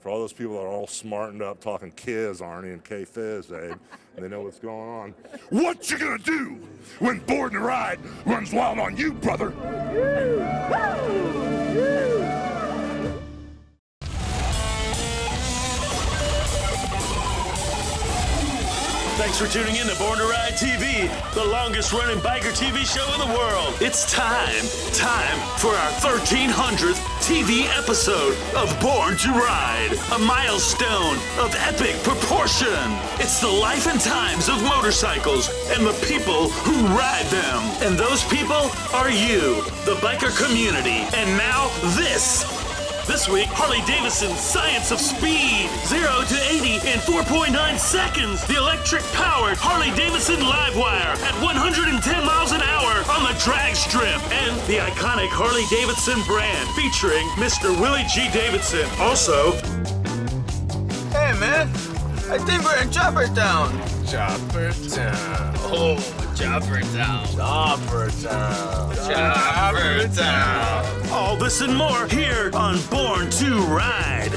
For all those people that are all smartened up talking Kiz, Arnie, and K-Fizz, Abe, and they know what's going on. What you gonna do when Born to Ride runs wild on you, brother? Thanks for tuning in to Born to Ride TV, the longest running biker TV show in the world. It's time for our 1300th TV episode of Born to Ride, a milestone of epic proportion. It's the life and times of motorcycles and the people who ride them. And those people are you, the biker community. And now This week, Harley-Davidson's Science of Speed. 0 to 80 in 4.9 seconds. The electric-powered Harley-Davidson Livewire at 110 miles an hour on the drag strip. And the iconic Harley-Davidson brand featuring Mr. Willie G. Davidson. Also... Hey, man. I think we're in Choppertown. Choppertown. Oh, Choppertown. Choppertown. Choppertown. All this and more here on Born to Ride.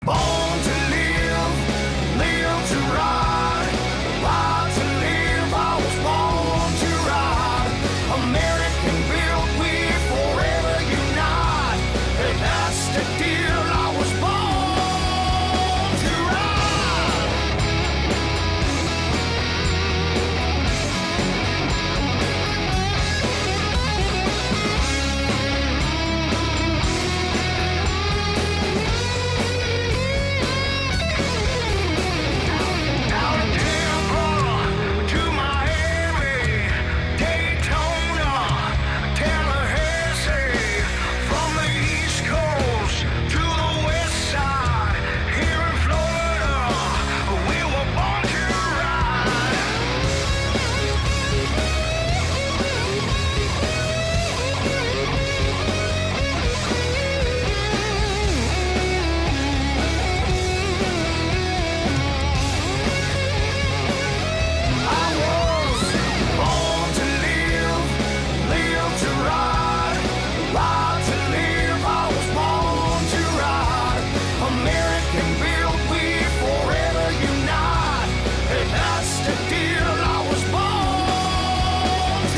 Born to live, live to ride, ride to live, I was born to ride. American built, we forever unite, and that's the deal, I was born to ride. Out of Tampa to Miami, Daytona, Tallahassee, from the East Coast to the West Side, here in Florida, we were born to ride. I was born to live, live to ride, ride to live. I was born to ride. American built, we forever unite, and that's the deal. I was born to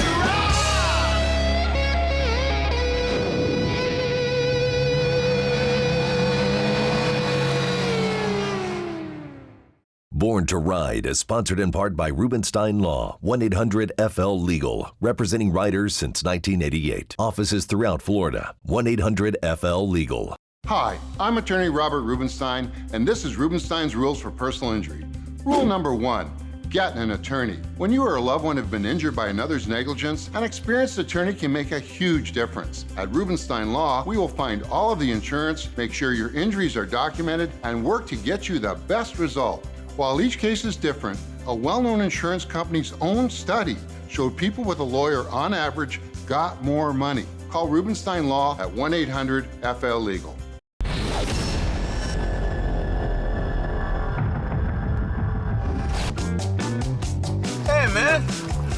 Born to Ride is sponsored in part by Rubenstein Law, 1-800-FL-LEGAL, representing riders since 1988. Offices throughout Florida, 1-800-FL-LEGAL. Hi, I'm attorney Robert Rubenstein, and this is Rubenstein's Rules for Personal Injury. Rule number 1, get an attorney. When you or a loved one have been injured by another's negligence, an experienced attorney can make a huge difference. At Rubenstein Law, we will find all of the insurance, make sure your injuries are documented, and work to get you the best result. While each case is different, a well-known insurance company's own study showed people with a lawyer on average got more money. Call Rubenstein Law at 1-800-FL-LEGAL. Hey, man.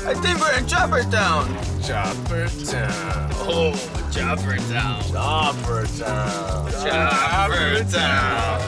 I think we're in Choppertown. Choppertown. Oh, Choppertown. Choppertown. Choppertown.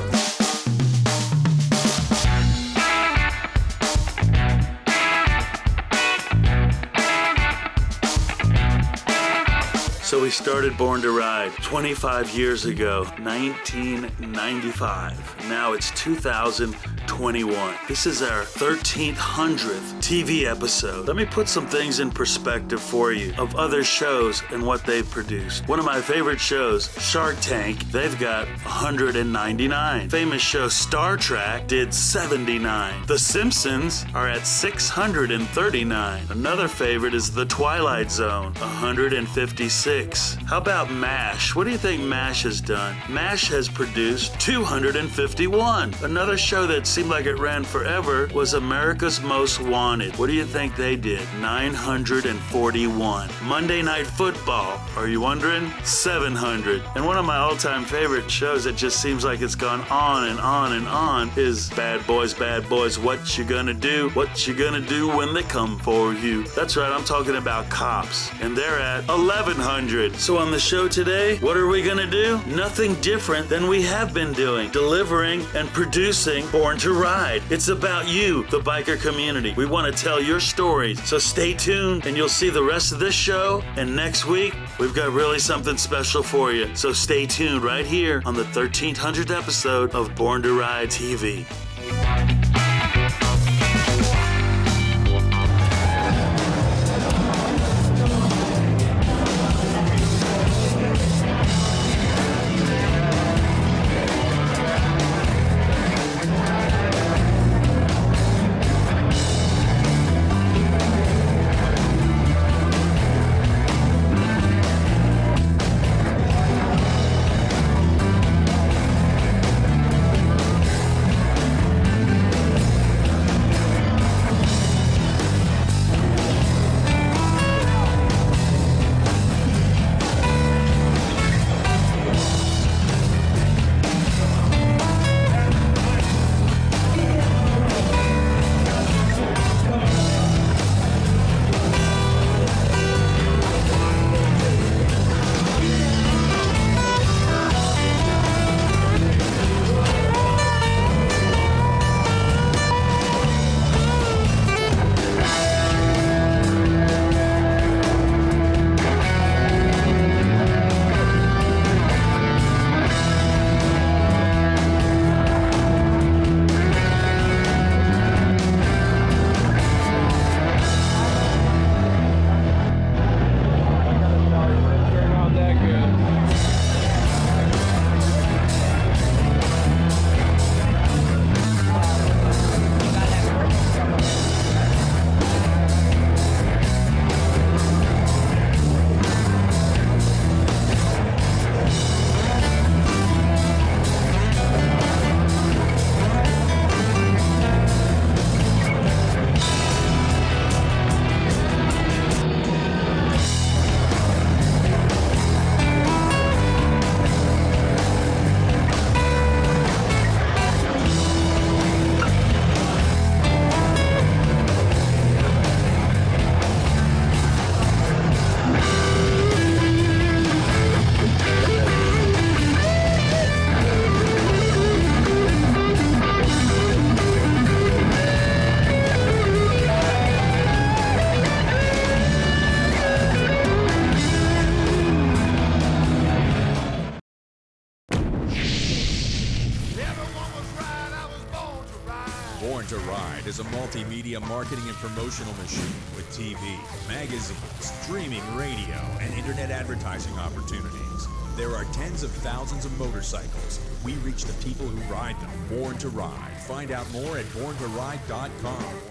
So we started Born to Ride 25 years ago, 1995. Now it's 2021. This is our 1300th TV episode. Let me put some things in perspective for you of other shows and what they've produced. One of my favorite shows, Shark Tank, they've got 199. Famous show Star Trek did 79. The Simpsons are at 639. Another favorite is The Twilight Zone, 156. How about MASH? What do you think MASH has done? MASH has produced 251. Another show that seemed like it ran forever was America's Most Wanted. wanted. What do you think they did? 941. Monday Night Football, are you wondering? 700. And one of my all-time favorite shows that just seems like it's gone on and on and on is Bad Boys, what you gonna do? What you gonna do when they come for you? That's right, I'm talking about Cops, and they're at 1100. So on the show today, what are we gonna do? Nothing different than we have been doing, delivering and producing Born to Ride. It's about you, the biker community. We want to tell your stories, so stay tuned and you'll see the rest of this show. And next week, we've got really something special for you. So stay tuned right here on the 1300th episode of Born to Ride TV. is a multimedia marketing and promotional machine with TV, magazines, streaming radio, and internet advertising opportunities. There are tens of thousands of motorcycles. We reach the people who ride them. Born to Ride. Find out more at borntoride.com.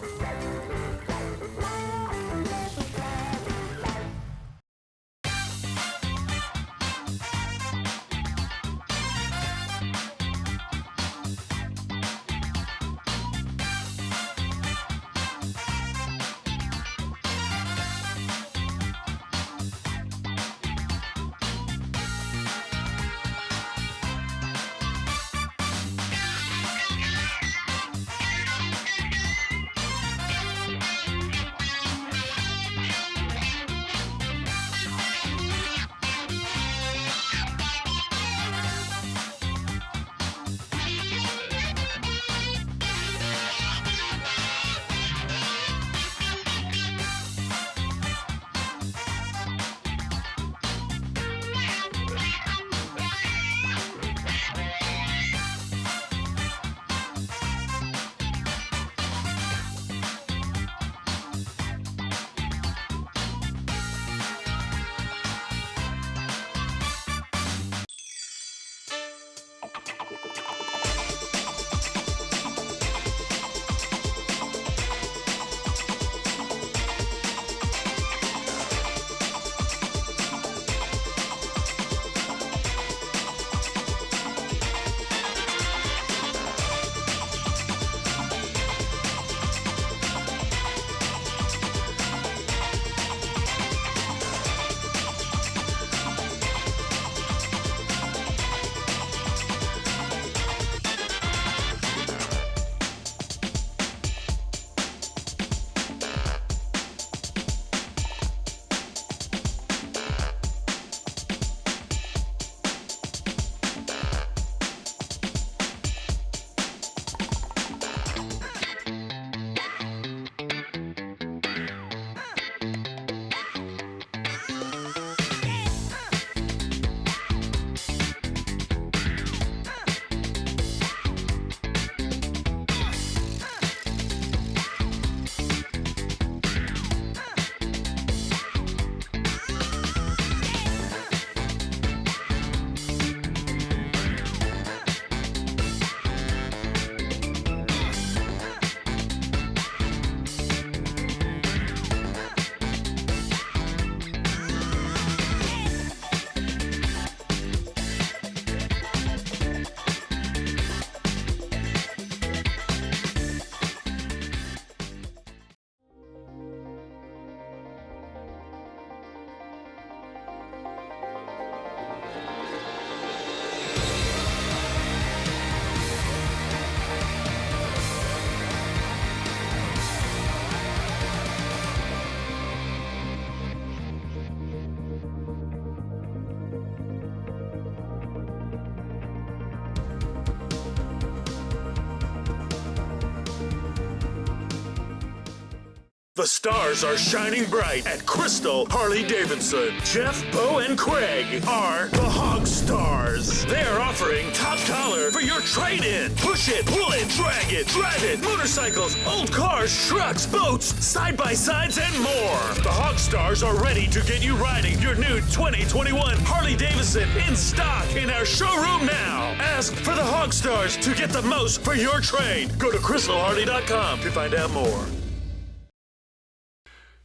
The stars are shining bright at Crystal Harley-Davidson. Jeff, Bo, and Craig are the Hog Stars. They're offering top dollar for your trade-in. Push it, pull it, drag it, drive it, motorcycles, old cars, trucks, boats, side-by-sides, and more. The Hog Stars are ready to get you riding your new 2021 Harley-Davidson in stock in our showroom now. Ask for the Hog Stars to get the most for your trade. Go to crystalharley.com to find out more.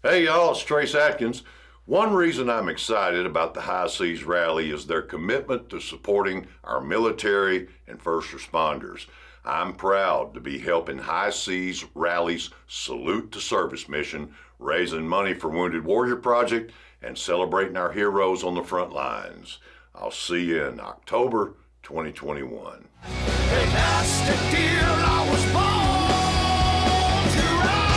Hey y'all, it's Trace Atkins. One reason I'm excited about the High Seas Rally is their commitment to supporting our military and first responders. I'm proud to be helping High Seas Rally's Salute to Service mission, raising money for Wounded Warrior Project, and celebrating our heroes on the front lines. I'll see you in October 2021. Hey, that's the deal. I was born to ride.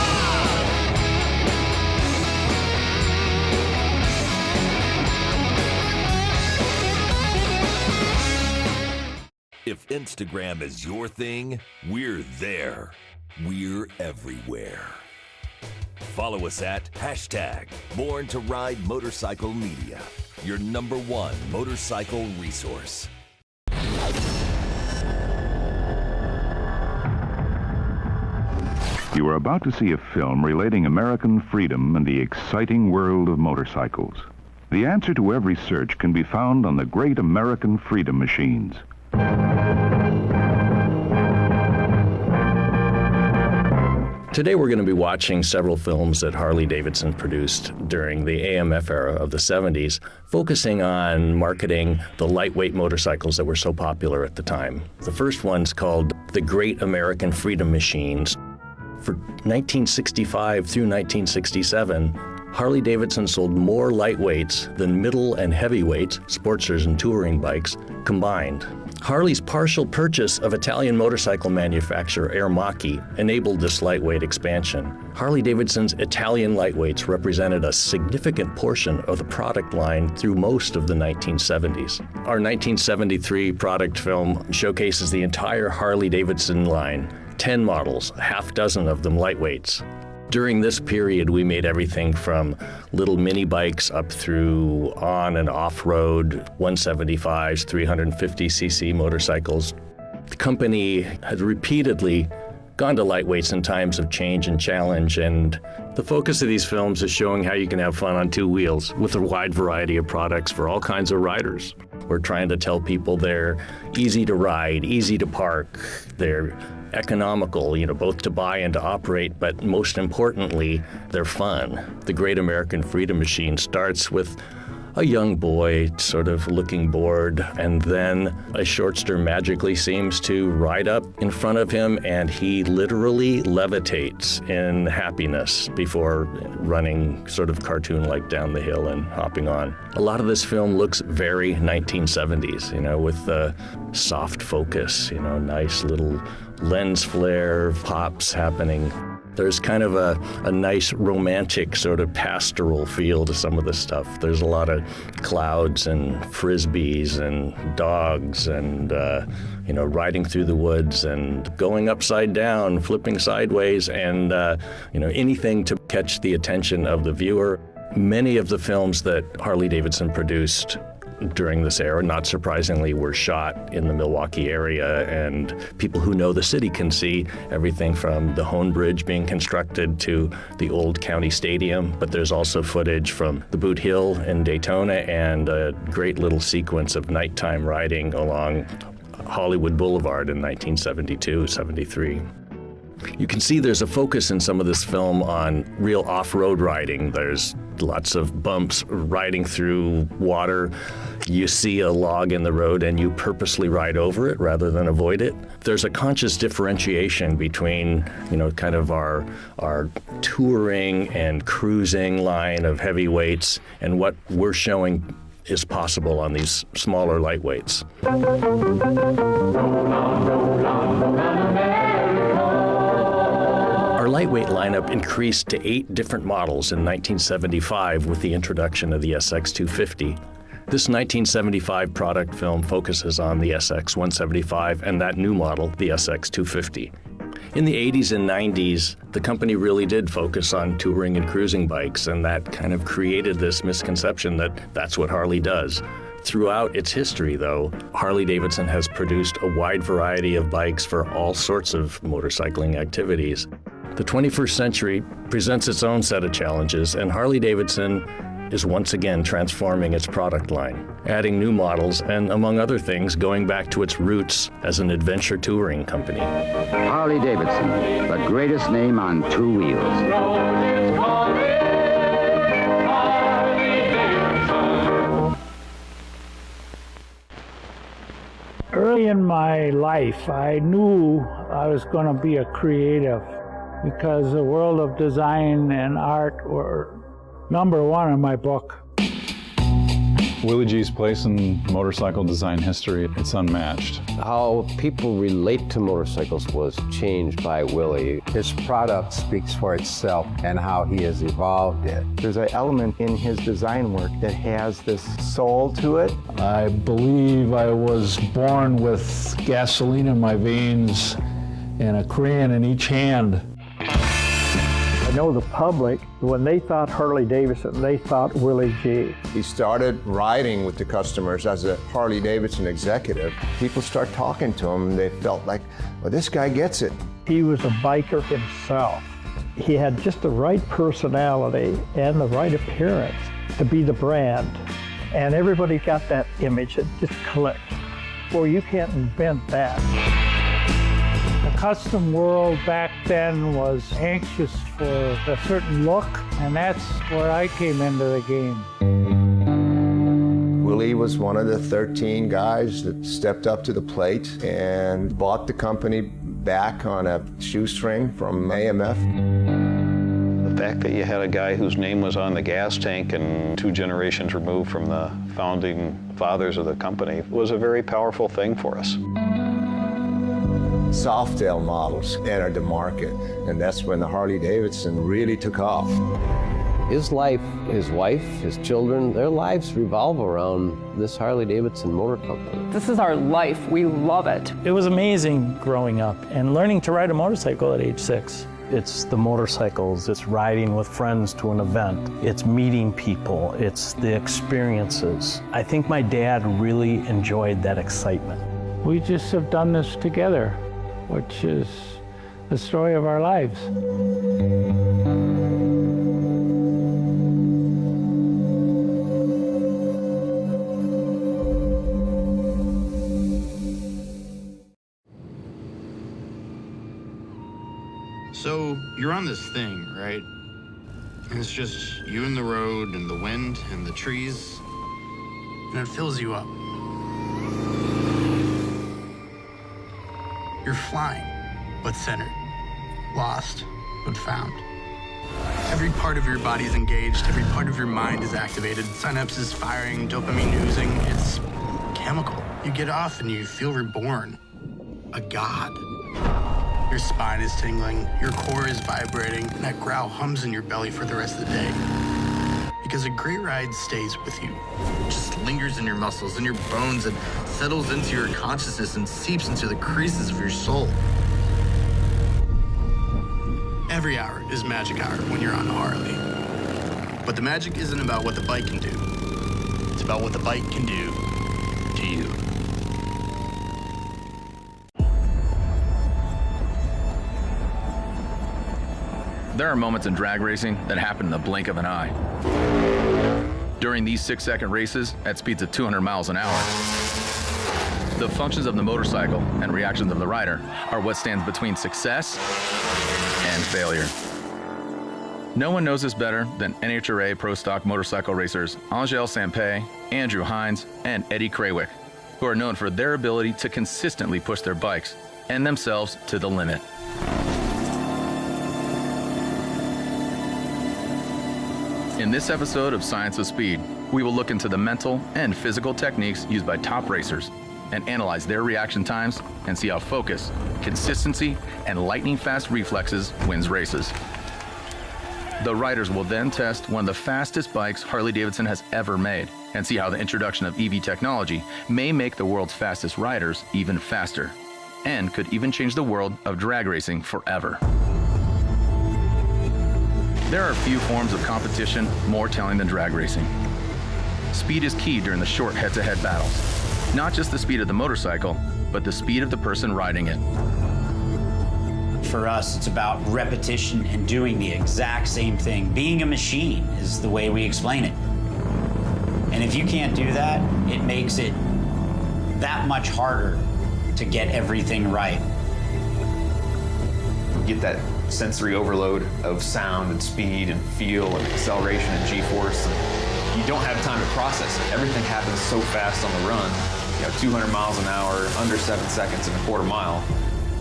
If Instagram is your thing, we're there. We're everywhere. Follow us at #BornToRideMotorcycleMedia, your #1 motorcycle resource. You are about to see a film relating American freedom and the exciting world of motorcycles. The answer to every search can be found on the great American freedom machines. Today we're going to be watching several films that Harley-Davidson produced during the AMF era of the 70s, focusing on marketing the lightweight motorcycles that were so popular at the time. The first one's called The Great American Freedom Machines. For 1965 through 1967, Harley-Davidson sold more lightweights than middle and heavyweights, sportsters and touring bikes, combined. Harley's partial purchase of Italian motorcycle manufacturer Aermacchi enabled this lightweight expansion. Harley-Davidson's Italian lightweights represented a significant portion of the product line through most of the 1970s. Our 1973 product film showcases the entire Harley-Davidson line, 10 models, a half dozen of them lightweights. During this period, we made everything from little mini bikes up through on and off-road 175s, 350cc motorcycles. The company had repeatedly gone to lightweights in times of change and challenge, and the focus of these films is showing how you can have fun on two wheels with a wide variety of products for all kinds of riders. We're trying to tell people they're easy to ride, easy to park, they're economical, both to buy and to operate, but most importantly, they're fun. The Great American Freedom Machine starts with a young boy sort of looking bored, and then a shortster magically seems to ride up in front of him, and he literally levitates in happiness before running sort of cartoon-like down the hill and hopping on. A lot of this film looks very 1970s, with the soft focus, nice little lens flare, pops happening. There's kind of a nice romantic sort of pastoral feel to some of the stuff. There's a lot of clouds and frisbees and dogs and, riding through the woods and going upside down, flipping sideways, and, anything to catch the attention of the viewer. Many of the films that Harley-Davidson produced during this era, not surprisingly, were shot in the Milwaukee area, and people who know the city can see everything from the Hone Bridge being constructed to the old county stadium. But there's also footage from the Boot Hill in Daytona and a great little sequence of nighttime riding along Hollywood Boulevard in 1972-73. You can see there's a focus in some of this film on real off-road riding. There's lots of bumps, riding through water. You see a log in the road and you purposely ride over it rather than avoid it. There's a conscious differentiation between, kind of our touring and cruising line of heavyweights and what we're showing is possible on these smaller lightweights. Our lightweight lineup increased to 8 different models in 1975 with the introduction of the SX250. This 1975 product film focuses on the SX175 and that new model, the SX250. In the 80s and 90s, the company really did focus on touring and cruising bikes, and that kind of created this misconception that that's what Harley does. Throughout its history, though, Harley-Davidson has produced a wide variety of bikes for all sorts of motorcycling activities. The 21st century presents its own set of challenges, and Harley-Davidson is once again transforming its product line, adding new models, and among other things, going back to its roots as an adventure touring company. Harley-Davidson, the greatest name on two wheels. Early in my life, I knew I was going to be a creative because the world of design and art were number one in my book. Willie G's place in motorcycle design history, it's unmatched. How people relate to motorcycles was changed by Willie. His product speaks for itself and how he has evolved it. There's an element in his design work that has this soul to it. I believe I was born with gasoline in my veins and a crayon in each hand. I know the public, when they thought Harley-Davidson, they thought Willie G. He started riding with the customers as a Harley-Davidson executive. People start talking to him, and they felt like, well, this guy gets it. He was a biker himself. He had just the right personality and the right appearance to be the brand. And everybody got that image. It just clicked. Well, you can't invent that. The custom world back then was anxious for a certain look, and that's where I came into the game. Willie was one of the 13 guys that stepped up to the plate and bought the company back on a shoestring from AMF. The fact that you had a guy whose name was on the gas tank and 2 generations removed from the founding fathers of the company was a very powerful thing for us. Softail models entered the market, and that's when the Harley-Davidson really took off. His life, his wife, his children, their lives revolve around this Harley-Davidson Motor Company. This is our life. We love it. It was amazing growing up and learning to ride a motorcycle at age 6. It's the motorcycles, it's riding with friends to an event, it's meeting people, it's the experiences. I think my dad really enjoyed that excitement. We just have done this together, which is the story of our lives. So you're on this thing, right? And it's just you and the road and the wind and the trees, and it fills you up. You're flying, but centered. Lost, but found. Every part of your body's engaged, every part of your mind is activated. Synapses firing, dopamine oozing. It's chemical. You get off and you feel reborn. A god. Your spine is tingling, your core is vibrating, and that growl hums in your belly for the rest of the day. Because a great ride stays with you. It just lingers in your muscles, in your bones, and settles into your consciousness and seeps into the creases of your soul. Every hour is magic hour when you're on Harley. But the magic isn't about what the bike can do. It's about what the bike can do to you. There are moments in drag racing that happen in the blink of an eye. During these 6-second races at speeds of 200 miles an hour, the functions of the motorcycle and reactions of the rider are what stands between success and failure. No one knows this better than NHRA Pro Stock motorcycle racers Angel Sampé, Andrew Hines, and Eddie Krawick, who are known for their ability to consistently push their bikes and themselves to the limit. In this episode of Science of Speed, we will look into the mental and physical techniques used by top racers and analyze their reaction times and see how focus, consistency, and lightning-fast reflexes wins races. The riders will then test one of the fastest bikes Harley-Davidson has ever made and see how the introduction of EV technology may make the world's fastest riders even faster. and could even change the world of drag racing forever. There are few forms of competition more telling than drag racing. Speed is key during the short head-to-head battles. Not just the speed of the motorcycle, but the speed of the person riding it. For us, it's about repetition and doing the exact same thing. Being a machine is the way we explain it. And if you can't do that, it makes it that much harder to get everything right. Get that sensory overload of sound and speed and feel and acceleration and G-force. And you don't have time to process it. Everything happens so fast on the run. 200 miles an hour, under 7 seconds in a quarter mile.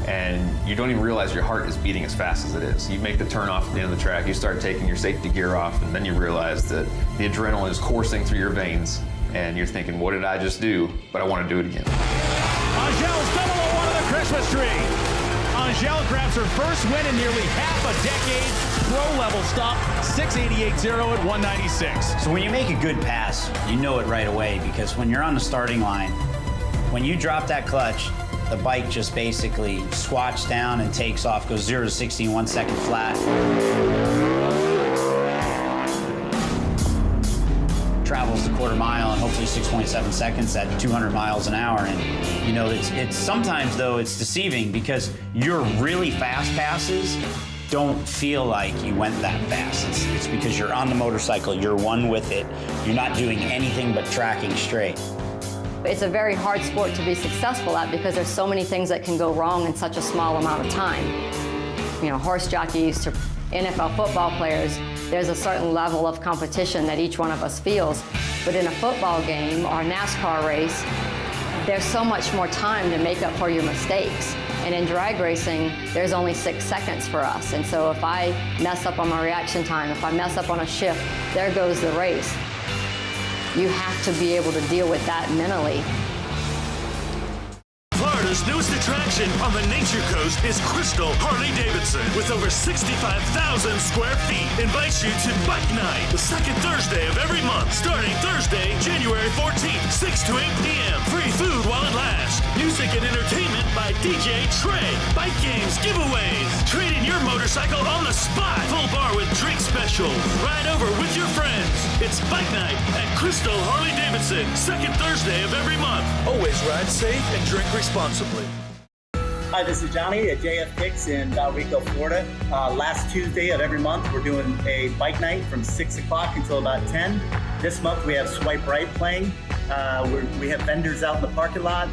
And you don't even realize your heart is beating as fast as it is. You make the turn off at the end of the track, you start taking your safety gear off, and then you realize that the adrenaline is coursing through your veins, and you're thinking, what did I just do? But I want to do it again. Angel's double on one of the Christmas tree. Angel grabs her first win in nearly half a decade. Pro-level stop, 688.0 at 196. So when you make a good pass, you know it right away, because when you're on the starting line, when you drop that clutch, the bike just basically squats down and takes off, goes 0 to 60 in 1 second flat. Travels the quarter mile in hopefully 6.7 seconds at 200 miles an hour. And it's sometimes though it's deceiving, because your really fast passes don't feel like you went that fast. It's because you're on the motorcycle, you're one with it. You're not doing anything but tracking straight. It's a very hard sport to be successful at, because there's so many things that can go wrong in such a small amount of time. Horse jockeys to NFL football players, there's a certain level of competition that each one of us feels. But in a football game or a NASCAR race, there's so much more time to make up for your mistakes. And in drag racing, there's only 6 seconds for us. And so if I mess up on my reaction time, if I mess up on a shift, there goes the race. You have to be able to deal with that mentally. Florida's newest attraction on the Nature Coast is Crystal Harley-Davidson, with over 65,000 square feet. Invites you to Bike Night, the second Thursday of every month, starting Thursday, January 14th, 6 to 8 p.m. Free food while it lasts. Music and entertainment by DJ Trey. Bike games, giveaways. Trade in your motorcycle on the spot. Full bar with drink specials. Ride over with your friends. It's Bike Night at Crystal Harley-Davidson, second Thursday of every month. Always ride safe and drink responsibly. Hi, this is Johnny at JF Kicks in Valrico, Florida. Last Tuesday of every month, we're doing a bike night from 6 o'clock until about 10. This month, we have Swipe Right playing. We have vendors out in the parking lot,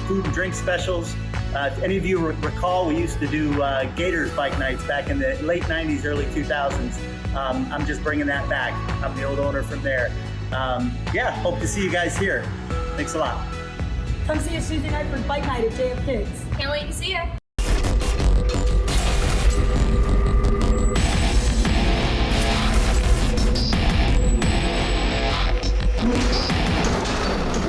food and drink specials. If any of you recall, we used to do Gators bike nights back in the late 90s, early 2000s. I'm just bringing that back. I'm the old owner from there. Hope to see you guys here. Thanks a lot. Come see us Tuesday night for Bike Night at JF Kicks. Can't wait to see you.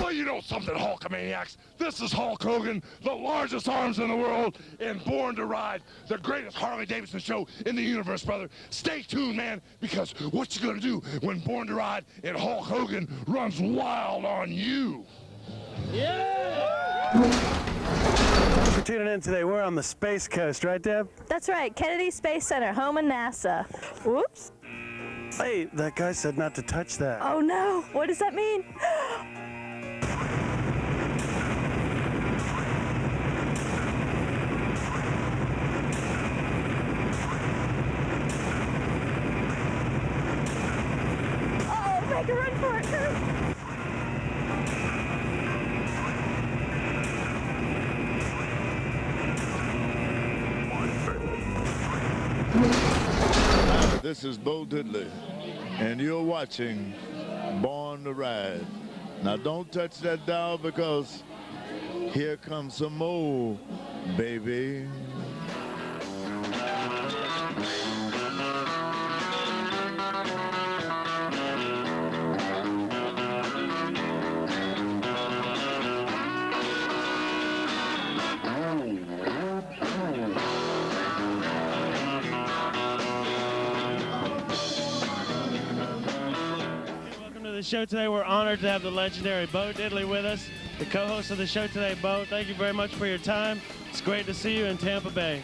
Well, you know something, Hulkamaniacs. This is Hulk Hogan, the largest arms in the world, and Born to Ride, the greatest Harley-Davidson show in the universe, brother. Stay tuned, man, because what you gonna do when Born to Ride and Hulk Hogan runs wild on you? Yeah! For tuning in today, we're on the Space Coast, right, Deb? That's right, Kennedy Space Center, home of NASA. Whoops. Hey, that guy said not to touch that. Oh no, what does that mean? Oh, make a run for it. This is Bo Diddley, and you're watching Born to Ride. Now don't touch that dial, because here comes some more, baby. Show today. We're honored to have the legendary Bo Diddley with us, the co-host of the show today. Bo, thank you very much for your time. It's great to see you in Tampa Bay.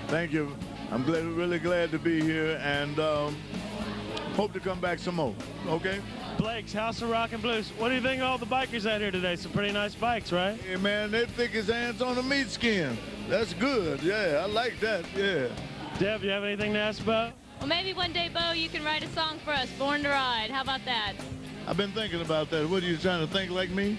Thank you. I'm really glad to be here, and hope to come back some more. Okay? Blake's House of Rock and Blues. What do you think of all the bikers out here today? Some pretty nice bikes, right? Hey, man, they're thick as ants on a meat skin. That's good. Yeah, I like that. Yeah. Deb, you have anything to ask about? Well, maybe one day, Bo, you can write a song for us, Born to Ride. How about that? I've been thinking about that. What, are you trying to think like me?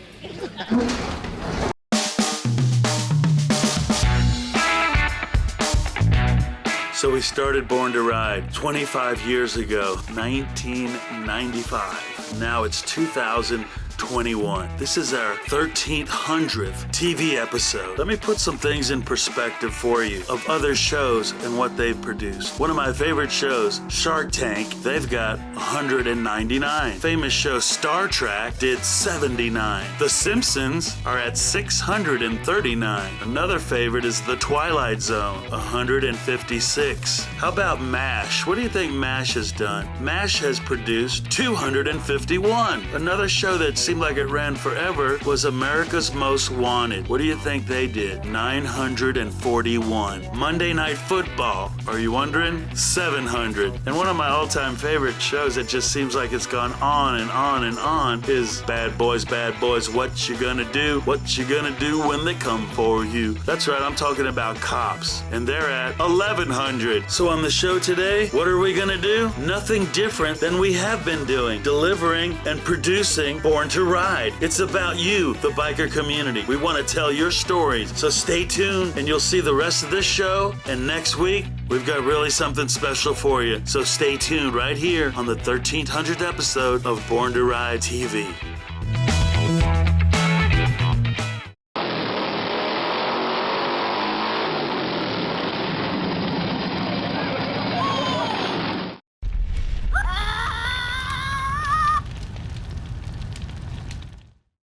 So we started Born to Ride 25 years ago, 1995. Now it's 2021. This is our 1300th TV episode. Let me put some things in perspective for you of other shows and what they've produced. One of my favorite shows, Shark Tank, they've got 199. Famous show Star Trek did 79. The Simpsons are at 639. Another favorite is The Twilight Zone, 156. How about MASH? What do you think MASH has done? MASH has produced 251. Another show that seemed like it ran forever was America's Most Wanted. What do you think they did? 941. Monday Night Football, are you wondering? 700. And one of my all-time favorite shows that just seems like it's gone on and on and on is Bad Boys, What You Gonna Do? What You Gonna Do When They Come For You? That's right, I'm talking about Cops. And they're at 1100. So on the show today, what are we gonna do? Nothing different than we have been doing. Delivering and producing Born to Ride. It's about you, the biker community. We want to tell your stories. So stay tuned and you'll see the rest of this show. And next week, we've got really something special for you. So stay tuned right here on the 1300th episode of Born to Ride TV.